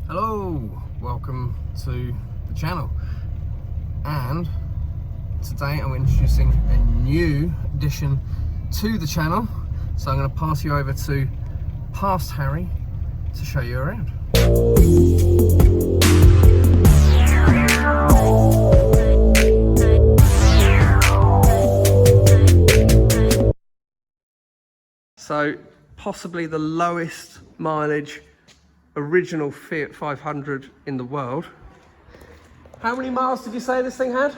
Hello, welcome to the channel, and today I'm introducing a new addition to the channel, so I'm going to pass you over to Past Harry to show you around. So possibly the lowest mileage original Fiat 500 in the world. How many miles did you say this thing had?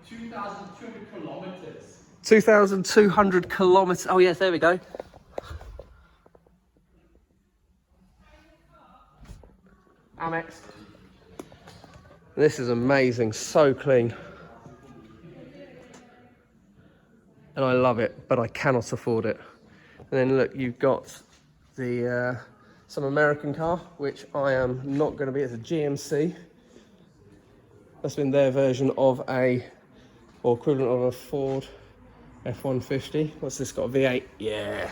2,200 kilometers. 2,200 kilometers. Oh yes, there we go. Amex. This is amazing, so clean. And I love it, but I cannot afford it. And then look, you've got the some American car, which I am not going to be. It's a GMC. That's been their version of or equivalent of a Ford F-150. What's this got? A V8? Yeah.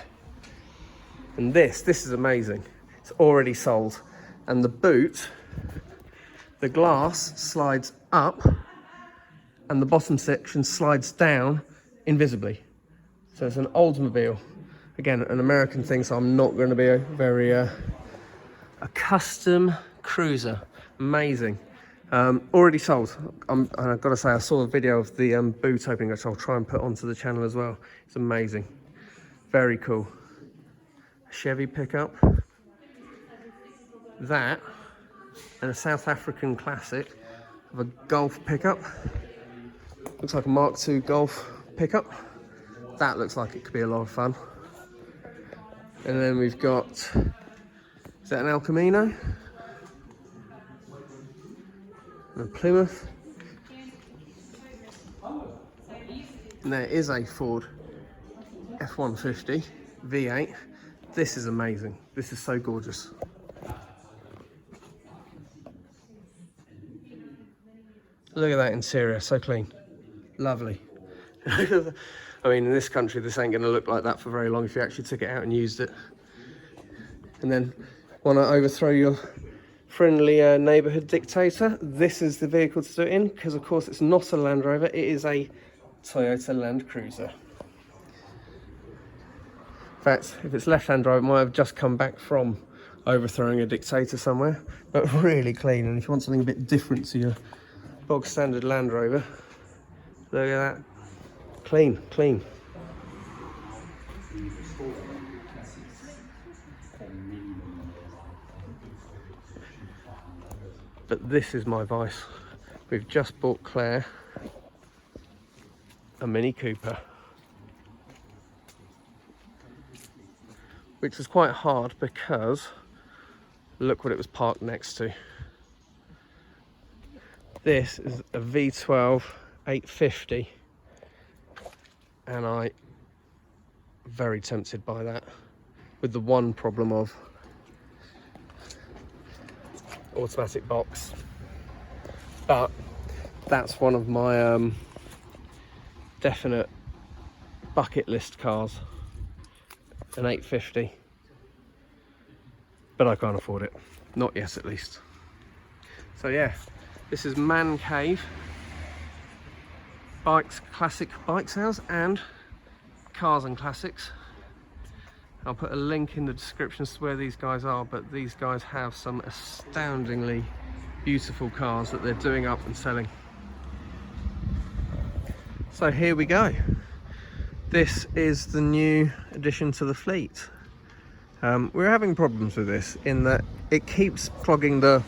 And this is amazing. It's already sold. And the boot, the glass slides up and the bottom section slides down invisibly. So it's an Oldsmobile. Again, an American thing, so I'm not going to be a custom cruiser. Amazing. Already sold. And I've got to say, I saw a video of the boot opening, which I'll try and put onto the channel as well. It's amazing. Very cool. Chevy pickup. That, and a South African classic of a Golf pickup. Looks like a Mark II Golf pickup. That looks like it could be a lot of fun. And then we've got, is that an El Camino? And a Plymouth. And there is a Ford F-150 V8. This is amazing. This is so gorgeous. Look at that interior, so clean. Lovely. I mean, in this country, this ain't going to look like that for very long if you actually took it out and used it. And then, want to overthrow your friendly neighbourhood dictator? This is the vehicle to do it in, because of course it's not a Land Rover, it is a Toyota Land Cruiser. In fact, if it's left-hand drive, it might have just come back from overthrowing a dictator somewhere, but really clean. And if you want something a bit different to your bog standard Land Rover, look at that. Clean, clean. But this is my vice. We've just bought Claire a Mini Cooper, which was quite hard because look what it was parked next to. This is a V12 850. And I'm very tempted by that, with the one problem of automatic box. But that's one of my definite bucket list cars, an 850. But I can't afford it, not yet at least. So yeah, this is Man Cave. Bikes, classic bike sales and cars and classics. I'll put a link in the description as to where these guys are, but these guys have some astoundingly beautiful cars that they're doing up and selling. So here we go. This is the new addition to the fleet. We're having problems with this in that it keeps clogging the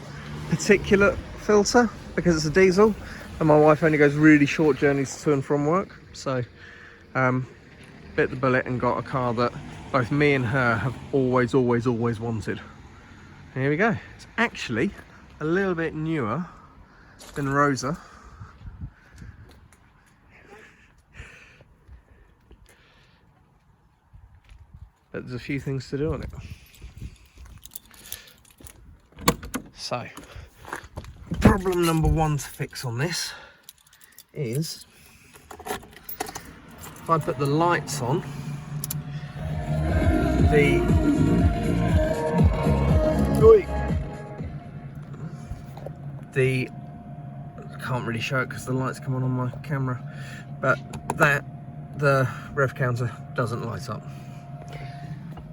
particulate filter because it's a diesel. And my wife only goes really short journeys to and from work. So, bit the bullet and got a car that both me and her have always wanted. And here we go. It's actually a little bit newer than Rosa. But there's a few things to do on it. So, problem number one to fix on this is if I put the lights on, the, can't really show it because the lights come on my camera, but that the rev counter doesn't light up.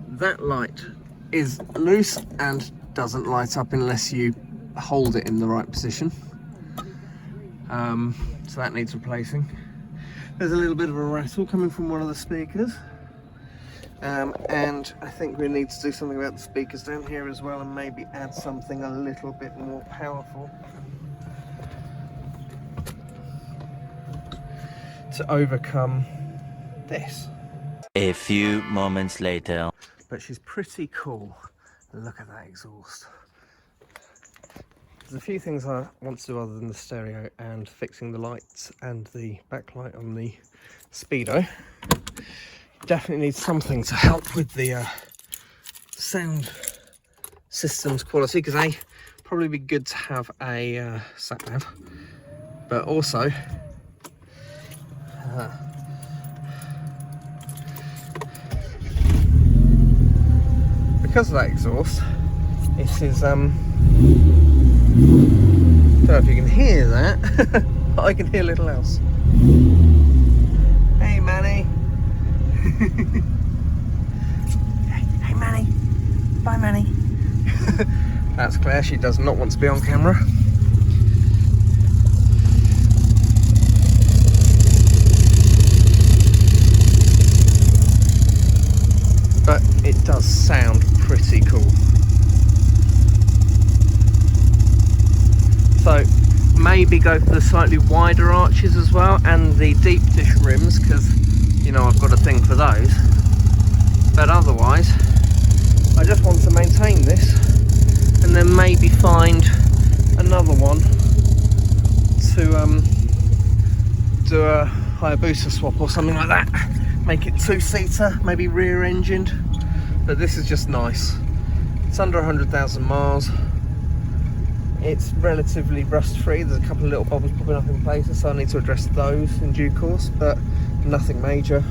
That light is loose and doesn't light up unless you hold it in the right position. So that needs replacing. There's a little bit of a rattle coming from one of the speakers. And I think we need to do something about the speakers down here as well, and maybe add something a little bit more powerful to overcome this. A few moments later. But she's pretty cool. Look at that exhaust. There's a few things I want to do other than the stereo and fixing the lights and the backlight on the Speedo. Definitely need something to help with the sound system's quality, because probably be good to have a sat nav, but also because of that exhaust, it is don't know if you can hear that, but I can hear little else. Hey Manny. Hey Manny. Bye Manny. That's Claire, she does not want to be on camera. But it does sound pretty cool. So maybe go for the slightly wider arches as well, and the deep dish rims, because you know I've got a thing for those. But otherwise I just want to maintain this, and then maybe find another one to do a Hayabusa swap or something like that. Make it two-seater, maybe rear-engined. But this is just nice. It's under 100,000 miles. It's relatively rust-free. There's a couple of little bubbles popping up in places, so I need to address those in due course, but nothing major.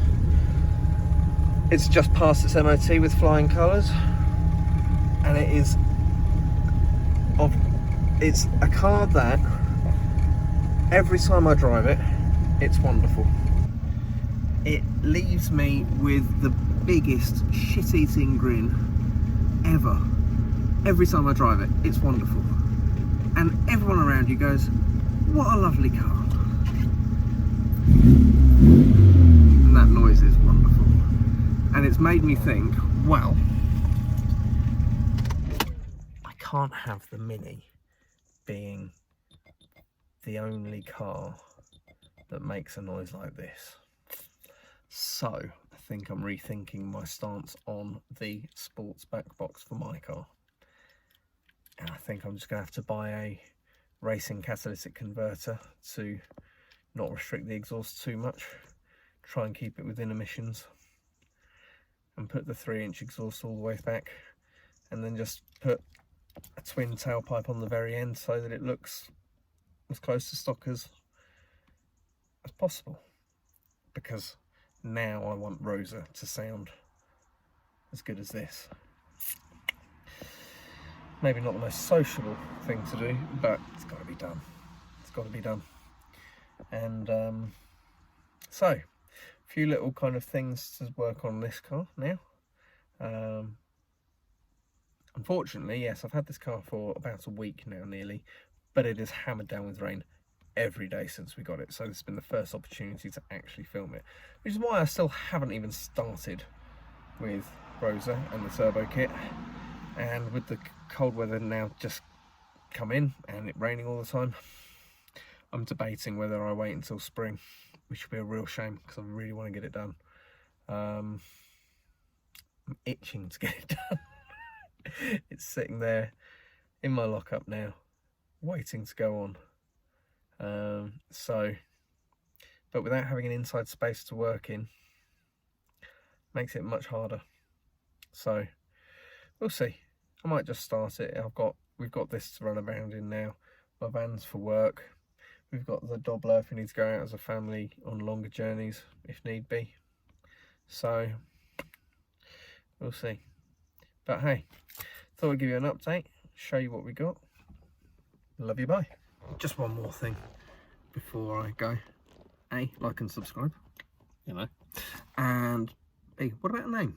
It's just passed its MOT with flying colours, and it's a car that every time I drive it, it's wonderful. It leaves me with the biggest shit-eating grin ever. Every time I drive it, it's wonderful. And everyone around you goes, what a lovely car. And that noise is wonderful. And it's made me think, well, I can't have the Mini being the only car that makes a noise like this. So I think I'm rethinking my stance on the sports back box for my car. And I think I'm just going to have to buy a racing catalytic converter to not restrict the exhaust too much, try and keep it within emissions, and put the 3-inch exhaust all the way back, and then just put a twin tailpipe on the very end so that it looks as close to stock as possible. Because now I want Rosa to sound as good as this. Maybe not the most sociable thing to do, but it's got to be done. It's got to be done. And so, a few little kind of things to work on this car now. Unfortunately, yes, I've had this car for about a week now nearly, but it is hammered down with rain every day since we got it. So this has been the first opportunity to actually film it, which is why I still haven't even started with Rosa and the turbo kit. And with the cold weather now just come in and it raining all the time, I'm debating whether I wait until spring, which would be a real shame because I really want to get it done. I'm itching to get it done. It's sitting there in my lockup now, waiting to go on. But without having an inside space to work in, makes it much harder. So we'll see. I might just start it. We've got this to run around in now. My van's for work. We've got the Dobbler if we need to go out as a family on longer journeys if need be. So we'll see. But hey, thought I'd give you an update, show you what we got. Love you, bye. Just one more thing before I go. A, like and subscribe, you know. And B, what about a name?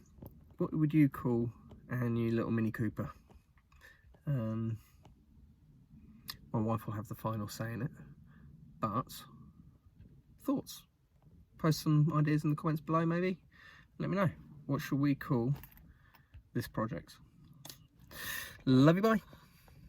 What would you call our new little Mini Cooper? My wife will have the final say in it, but thoughts? Post some ideas in the comments below, maybe. Let me know. What should we call this project? Love you, bye.